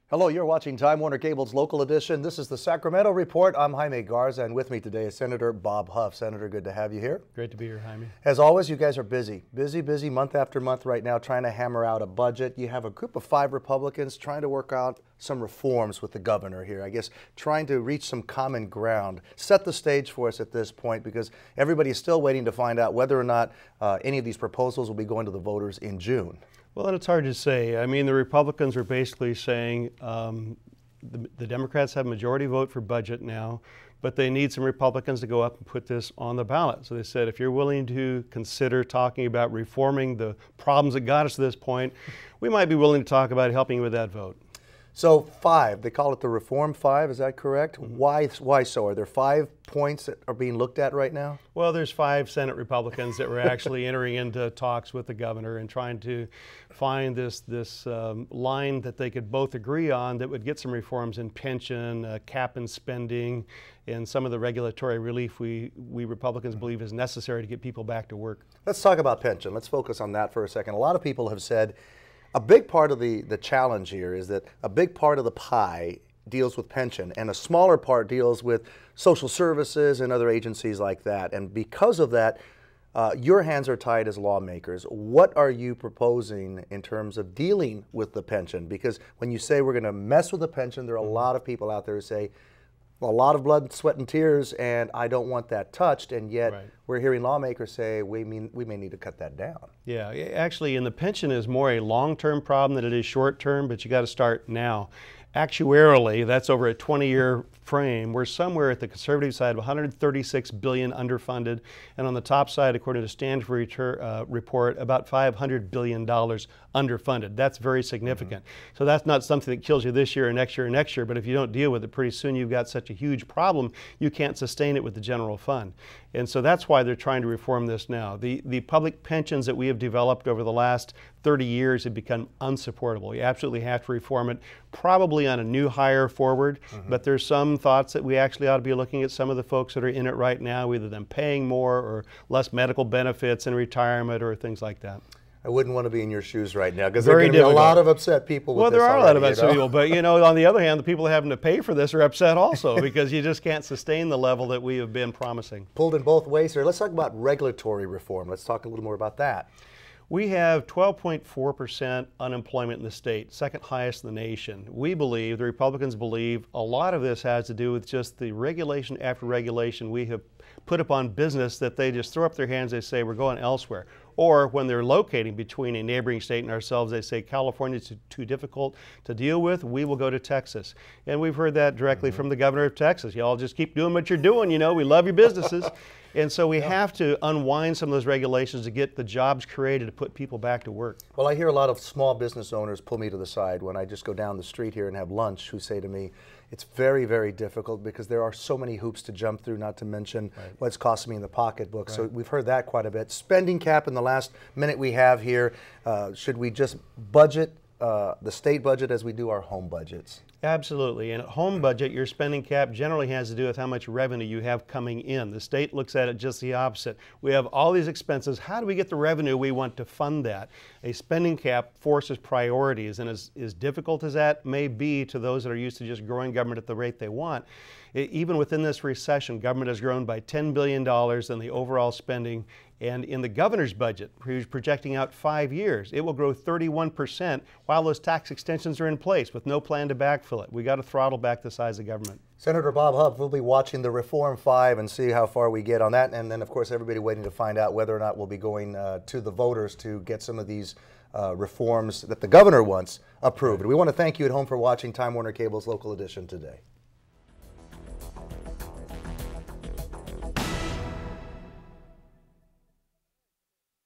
Hello, you're watching Time Warner Cable's Local Edition. This is the Sacramento Report. I'm Jaime Garza, and with me today is Senator Bob Huff. Senator, good to have you here. Great to be here, Jaime. As always, you guys are busy month after month right now trying to hammer out a budget. You have a group of 5 Republicans trying to work out some reforms with the governor here. I guess trying to reach some common ground. Set the stage for us at this point, because everybody is still waiting to find out whether or not any of these proposals will be going to the voters in June. Well, it's hard to say. I mean, the Republicans are basically saying the Democrats have a majority vote for budget now, but they need some Republicans to go up and put this on the ballot. So they said, if you're willing to consider talking about reforming the problems that got us to this point, we might be willing to talk about helping you with that vote. So 5, they call it the Reform 5, is that correct? Why so? Are there 5 points that are being looked at right now? Well, there's 5 Senate Republicans that were actually entering into talks with the governor and trying to find this line that they could both agree on that would get some reforms in pension, cap and spending, and some of the regulatory relief we Republicans believe is necessary to get people back to work. Let's talk about pension. Let's focus on that for a second. A lot of people have said a big part of the challenge here is that a big part of the pie deals with pension, and a smaller part deals with social services and other agencies like that. And because of that, your hands are tied as lawmakers. What are you proposing in terms of dealing with the pension? Because when you say we're going to mess with the pension, there are a lot of people out there who say, a lot of blood, sweat, and tears, and I don't want that touched, and yet we're hearing lawmakers say we may need to cut that down. Yeah, actually, and the pension is more a long-term problem than it is short-term, but you got to start now. Actuarially, that's over a 20-year frame. We're somewhere at the conservative side of $136 billion underfunded, and on the top side, according to Stanford report, about $500 billion underfunded. That's very significant. So that's not something that kills you this year or next year or next year, but if you don't deal with it, pretty soon you've got such a huge problem, you can't sustain it with the general fund. And so that's why they're trying to reform this now. The public pensions that we have developed over the last 30 years have become unsupportable. You absolutely have to reform it, probably on a new hire forward, but there's some thoughts that we actually ought to be looking at some of the folks that are in it right now, either them paying more or less medical benefits in retirement or things like that. I wouldn't want to be in your shoes right now, because there are going to be a lot of upset people with this. Well, there are a lot of upset people, but on the other hand, the people having to pay for this are upset also, because you just can't sustain the level that we have been promising. Pulled in both ways here. Let's talk about regulatory reform. Let's talk a little more about that. We have 12.4% unemployment in the state, second highest in the nation. We believe, the Republicans believe, a lot of this has to do with just the regulation after regulation we have put upon business that they just throw up their hands, they say we're going elsewhere. Or when they're locating between a neighboring state and ourselves, they say California's too difficult to deal with, we will go to Texas. And we've heard that directly from the governor of Texas. Y'all just keep doing what you're doing, we love your businesses. And so we have to unwind some of those regulations to get the jobs created to put people back to work. Well, I hear a lot of small business owners pull me to the side when I just go down the street here and have lunch, who say to me, it's very, very difficult because there are so many hoops to jump through, not to mention what's costing me in the pocketbook. So we've heard that quite a bit. Spending cap in the last minute we have here, should we just budget the state budget as we do our home budgets? Absolutely. And a home budget, your spending cap generally has to do with how much revenue you have coming in. The state looks at it just the opposite. We have all these expenses. How do we get the revenue we want to fund that? A spending cap forces priorities, and as difficult as that may be to those that are used to just growing government at the rate they want, even within this recession, government has grown by $10 billion in the overall spending. And in the governor's budget, who's projecting out 5 years, it will grow 31% while those tax extensions are in place with no plan to backfill it. We got to throttle back the size of government. Senator Bob Huff, we'll be watching the Reform 5 and see how far we get on that. And then, of course, everybody waiting to find out whether or not we'll be going to the voters to get some of these reforms that the governor wants approved. We want to thank you at home for watching Time Warner Cable's Local Edition today.